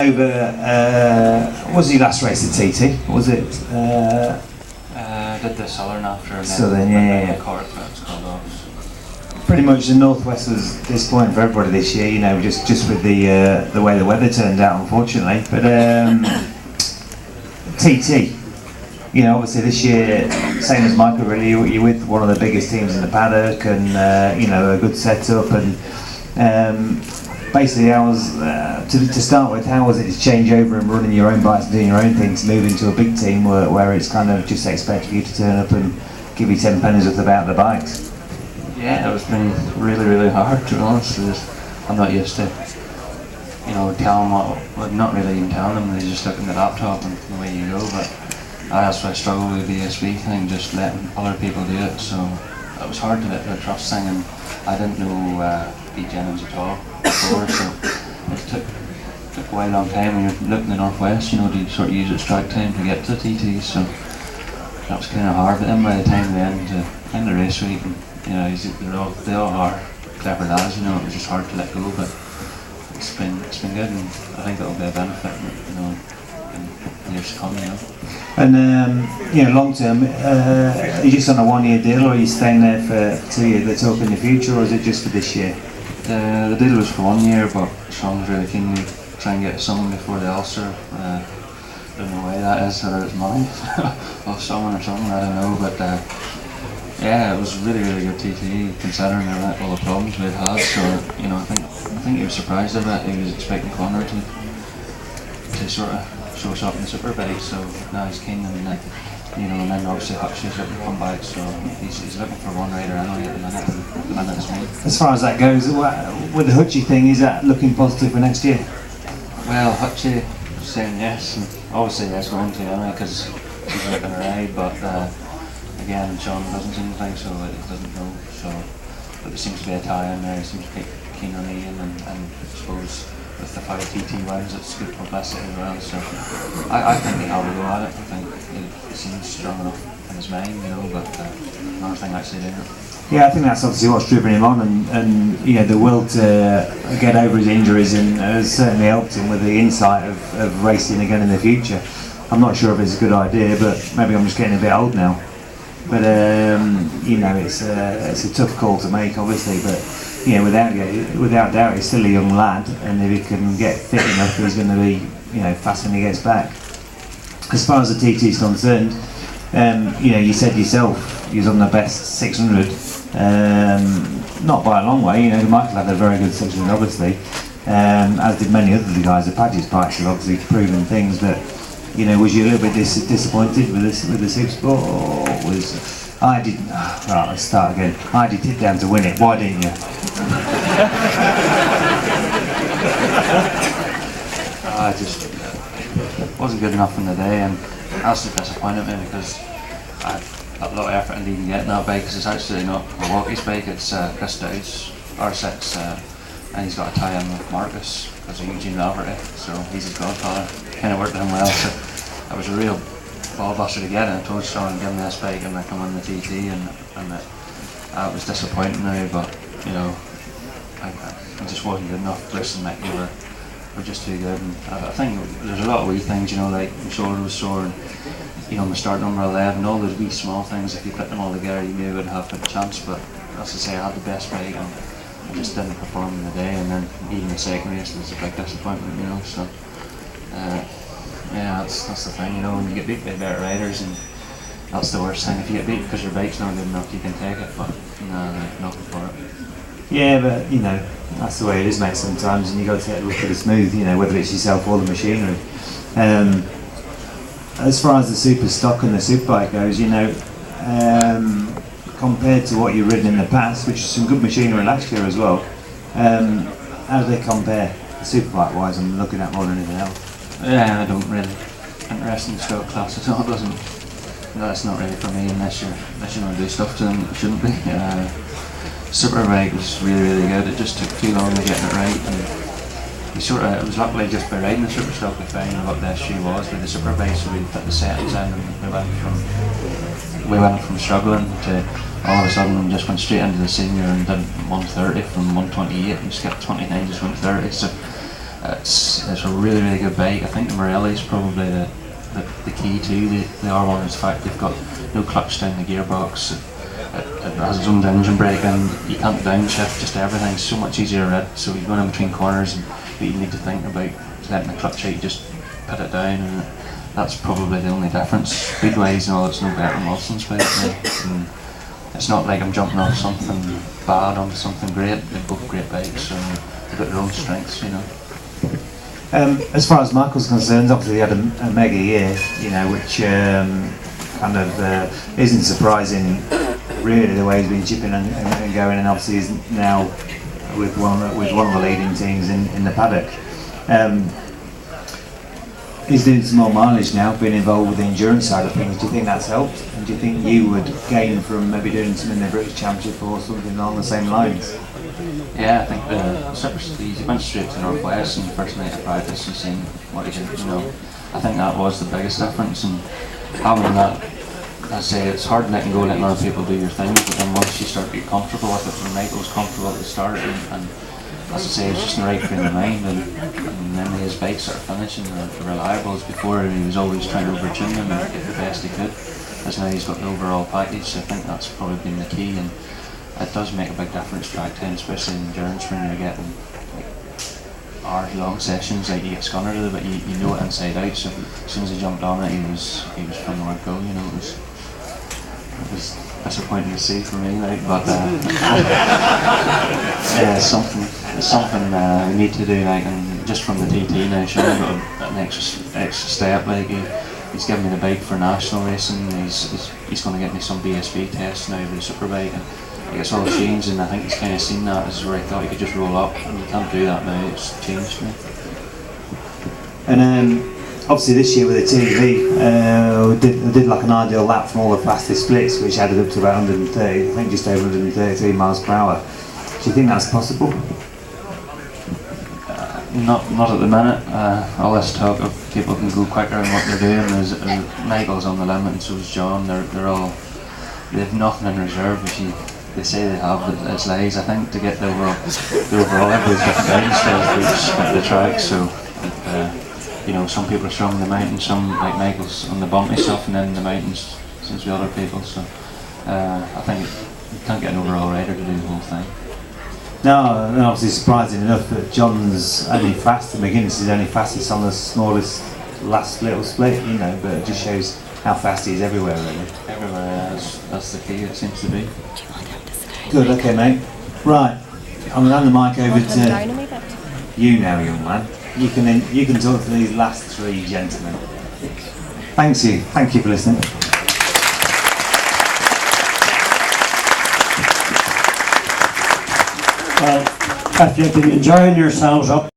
Over, what was your last race at TT? Was it? I did the Southern after, and Southern, then Cork, that was called off. Pretty much the Northwest was disappointing for everybody this year, you know, just with the way the weather turned out, unfortunately. But TT, you know, obviously this year, same as Michael, really, you're with one of the biggest teams in the paddock, and you know, a good setup, and basically, how was to start with? How was it to change over and running your own bikes and doing your own thing to move into a big team where it's kind of just expected you to turn up and give you 10 pennies worth about the bikes? Yeah, it's been really hard, to be honest. I'm not used to, you know, telling well, not really even telling them. They just look at the laptop and away you go. But that's why I struggle with the BSV thing, just letting other people do it. So it was hard to let the trust thing, and I didn't know Pete Jennings at all before, so it took quite a long time when you're looking at the Northwest, you know, to sort of use its track time to get to the TT, so that was kind of hard. But then by the time we end the race week, and, you know, they all are clever lads, you know, it was just hard to let go, but it's been good, and I think it'll be a benefit, you know, in years to come, you know. And you know, long term, are you just on a 1-year deal, or are you staying there for 2 years? They're talking in the future, or is it just for this year? The deal was for 1 year, but Sean's really keen to try and get someone before the Ulster. Don't know why that is, whether it's money of someone or something, I don't know. But yeah, it was really good TT considering all the problems we'd had. So you know, I think he was surprised a bit. He was expecting Conor to sort of show us up in the Superbike. So now he's keen, and you know, and then obviously Hutchie's looking to come back, so he's looking for one rider anyway at the minute it's me. As far as that goes, with the Hutchie thing, is that looking positive for next year? Well, Hutchie was saying yes, and obviously yes, going to anyway, because he's looking to ride, but again, Sean doesn't seem to think so, he doesn't know, so, but there seems to be a tie in there, he seems to be keen on Ian, and I suppose with the 5 TT wins, it's good publicity as well, so I think he had a go at it. I think he seems strong enough in his mind, you know, but another thing actually doing it. Yeah, I think that's obviously what's driven him on, and you know, the will to get over his injuries, and has certainly helped him with the insight of racing again in the future. I'm not sure if it's a good idea, but maybe I'm just getting a bit old now. But you know, it's a tough call to make, obviously, but you know, without doubt, he's still a young lad, and if he can get fit enough, he's going to be, you know, fast when he gets back. As far as the TT is concerned, you know, you said yourself he was on the best 600, not by a long way. You know, Michael had a very good 600, obviously, as did many other guys. The Padgett's bikes have obviously proven things, but you know, was you a little bit disappointed with the Supersport, or was? I didn't. Right, let's start again. I did it down to win it. Why didn't you? I just wasn't good enough in the day, and that's just disappointed me because I had a lot of effort in even getting that bike, because it's actually not Milwaukee's bike, it's Chris Dowd's R6, and he's got a tie-in with Marcus because of Eugene Laverty, so he's his godfather. Kind of worked with him well, so it was a real ball buster to get it. I told Sean, give me this bike and I come on the TT, and it was disappointing now, but you know, I just wasn't good enough. Chris and Mickey were just too good, and I think there's a lot of wee things, you know, like my shoulder was sore, and you know, my start number 11, all those wee small things, if you put them all together you maybe wouldn't have a chance, but as I say, I had the best bike and I just didn't perform in the day, and then even the second race was a big disappointment, you know, so yeah, that's the thing, you know, when you get beat by better riders, and that's the worst thing. If you get beat because your bike's not good enough, you can take it, but no, nothing for it. Yeah, but you know, that's the way it is, mate, sometimes, and you got to take a look at the smooth, you know, whether it's yourself or the machinery. As far as the super stock and the superbike goes, you know, compared to what you've ridden in the past, which is some good machinery last year as well, how do they compare, superbike wise? I'm looking at more than anything else. Yeah, I don't really interest in the stock class at all. It doesn't. That's not really for me unless you want to do stuff to them. It shouldn't be. Superbike was really good. It just took too long to get it right, and it was luckily just by riding the Superstock we found what the issue was with the Superbike, so we put the settings in, and we went from struggling to all of a sudden just went straight into the senior and did 130 from 128 and skipped 29 just 130. So It's a really, really good bike. I think the Morelli's probably the key to the R1 is the fact they've got no clutch down the gearbox. It has its own engine brake, and you can't downshift. Just everything's so much easier to read. So you're going in between corners, but you need to think about letting the clutch out. You just put it down, and that's probably the only difference. Speed-wise, no, it's no better than Wilson's bike. And it's not like I'm jumping off something bad onto something great. They're both great bikes, so they've got their own strengths, you know. As far as Michael's concerned, obviously he had a mega year, you know, which kind of isn't surprising, really, the way he's been chipping and going, and obviously he's now with one of the leading teams in the paddock. He's doing some more mileage now, being involved with the endurance side of things. Do you think that's helped? And do you think you would gain from maybe doing some in the British Championship or something along the same lines? Yeah, I think he went straight to North West and the first night of practice and seeing what he did, you know. I think that was the biggest difference, and having that, I say it's hard letting go, letting other people do your thing, but then once you start to get comfortable with it, and Michael was comfortable at the start, and as I say, it's just in the right frame of mind, and then his bikes started finishing the reliables. Before he was always trying to overtune them and get the best he could. As now he's got the overall package, so I think that's probably been the key, and it does make a big difference track time, especially in endurance when you're getting like hour-long sessions. Like you get scunnered with it, but you know it inside out. So as soon as he jumped on it, he was from the word go. You know, it was disappointing to see for me, like, but yeah, something we need to do, like, and just from the TT now, Sean got an extra step. Like he's given me the bike for national racing. He's going to get me some BSB tests now with the superbike, and he gets all the machines, and I think he's kind of seen that as where I thought he could just roll up, and you can't do that now. It's changed me. And obviously this year with the TV, we did like an ideal lap from all the fastest splits, which added up to about 130, I think just over 133 miles per hour. Do you think that's possible? Not at the minute. All this talk of people can go quicker and what they're doing is Michael's on the limit, and so is John. They've nothing in reserve. They say they have, but it's lies. I think to get the overall everybody's different riding styles for each the track. So you know, some people are strong in the mountains, some like Michael's on the bumpy stuff, and then in the mountains seems to be other people. So I think you can't get an overall rider to do the whole thing. No, and obviously surprising enough that John's only fast, and McGuinness is only fastest on the smallest last little split, you know, but it just shows how fast he is everywhere, really. Everywhere, that's the key, it seems to be. Good, okay, mate. Right, I'm going to hand the mic over to you now, young man. You can talk to these last three gentlemen. Thank you for listening. Well, if you've been enjoying yourselves up